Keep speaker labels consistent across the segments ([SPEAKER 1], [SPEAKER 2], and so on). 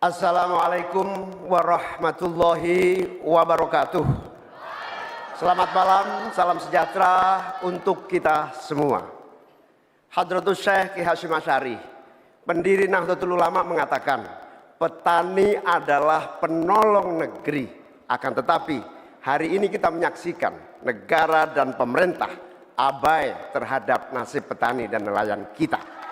[SPEAKER 1] Assalamualaikum warahmatullahi wabarakatuh. Selamat malam, salam sejahtera untuk kita semua. Hadratus Syekh Ki Hasyim Asy'ari, pendiri Nahdlatul Ulama, mengatakan, petani adalah penolong negeri. Akan tetapi, hari ini kita menyaksikan negara dan pemerintah abai terhadap nasib petani dan nelayan kita.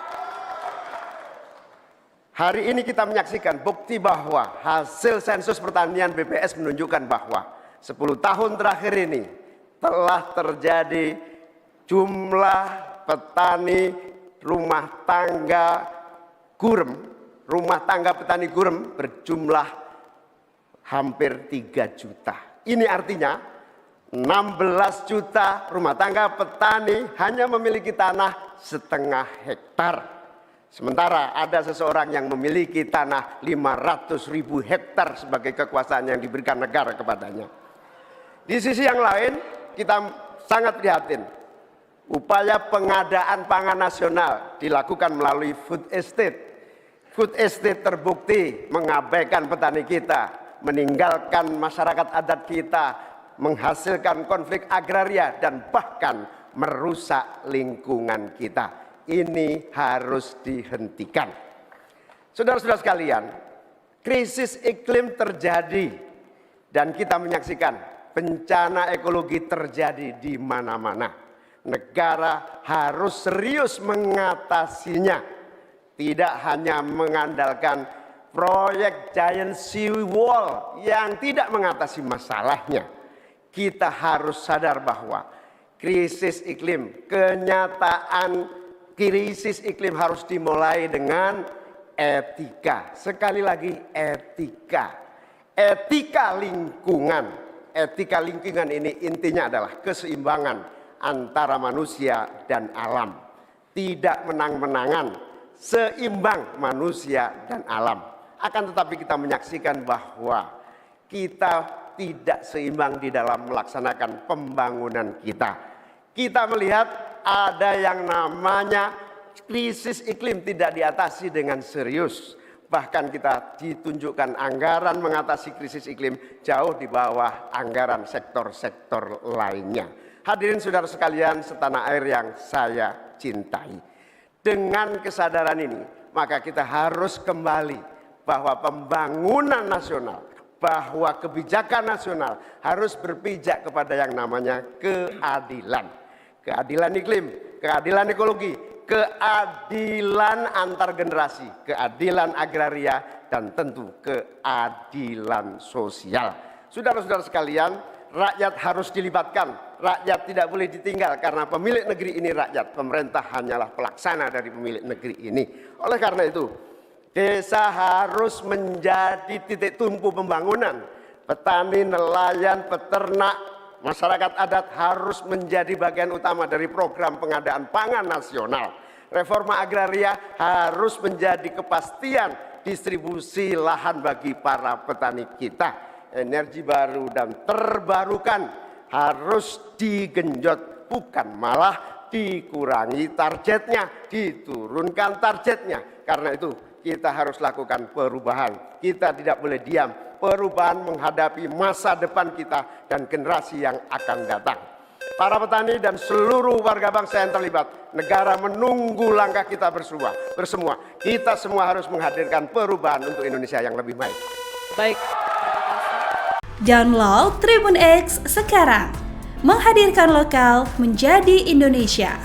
[SPEAKER 1] Hari ini kita menyaksikan bukti bahwa hasil sensus pertanian BPS menunjukkan bahwa 10 tahun terakhir ini telah terjadi jumlah petani rumah tangga petani gurem berjumlah hampir 3 juta. Ini artinya 16 juta rumah tangga petani hanya memiliki tanah setengah hektar. Sementara ada seseorang yang memiliki tanah 500.000 hektar sebagai kekuasaan yang diberikan negara kepadanya. Di sisi yang lain, kita sangat prihatin. Upaya pengadaan pangan nasional dilakukan melalui food estate. Food estate terbukti mengabaikan petani kita, meninggalkan masyarakat adat kita, menghasilkan konflik agraria, dan bahkan merusak lingkungan kita. Ini harus dihentikan. Saudara-saudara sekalian, krisis iklim terjadi dan kita menyaksikan bencana ekologi terjadi di mana-mana. Negara harus serius mengatasinya. Tidak hanya mengandalkan proyek giant sea wall yang tidak mengatasi masalahnya. Kita harus sadar bahwa krisis iklim, krisis iklim harus dimulai dengan etika. Sekali lagi, etika. Etika lingkungan. Etika lingkungan ini intinya adalah keseimbangan antara manusia dan alam. Tidak menang-menangan, seimbang manusia dan alam. Akan tetapi kita menyaksikan bahwa kita tidak seimbang di dalam melaksanakan pembangunan kita. Kita melihat ada yang namanya krisis iklim tidak diatasi dengan serius. Bahkan kita ditunjukkan anggaran mengatasi krisis iklim jauh di bawah anggaran sektor-sektor lainnya. Hadirin saudara sekalian setanah air yang saya cintai. Dengan kesadaran ini, maka kita harus kembali bahwa pembangunan nasional, bahwa kebijakan nasional harus berpijak kepada yang namanya keadilan. Keadilan iklim, keadilan ekologi, keadilan antar generasi, keadilan agraria, dan tentu keadilan sosial. Saudara-saudara sekalian, rakyat harus dilibatkan, rakyat tidak boleh ditinggal karena pemilik negeri ini rakyat, pemerintah hanyalah pelaksana dari pemilik negeri ini. Oleh karena itu, desa harus menjadi titik tumpu pembangunan. Petani, nelayan, peternak, masyarakat adat harus menjadi bagian utama dari program pengadaan pangan nasional. Reforma agraria harus menjadi kepastian distribusi lahan bagi para petani kita. Energi baru dan terbarukan harus digenjot, bukan malah dikurangi targetnya, diturunkan targetnya. Karena itu kita harus lakukan perubahan. Kita tidak boleh diam. Perubahan menghadapi masa depan kita dan generasi yang akan datang. Para petani dan seluruh warga bangsa yang terlibat, negara menunggu langkah kita bersemua. Kita semua harus menghadirkan perubahan untuk Indonesia yang lebih baik.
[SPEAKER 2] Baik. Download Tribun X sekarang. Menghadirkan lokal menjadi Indonesia.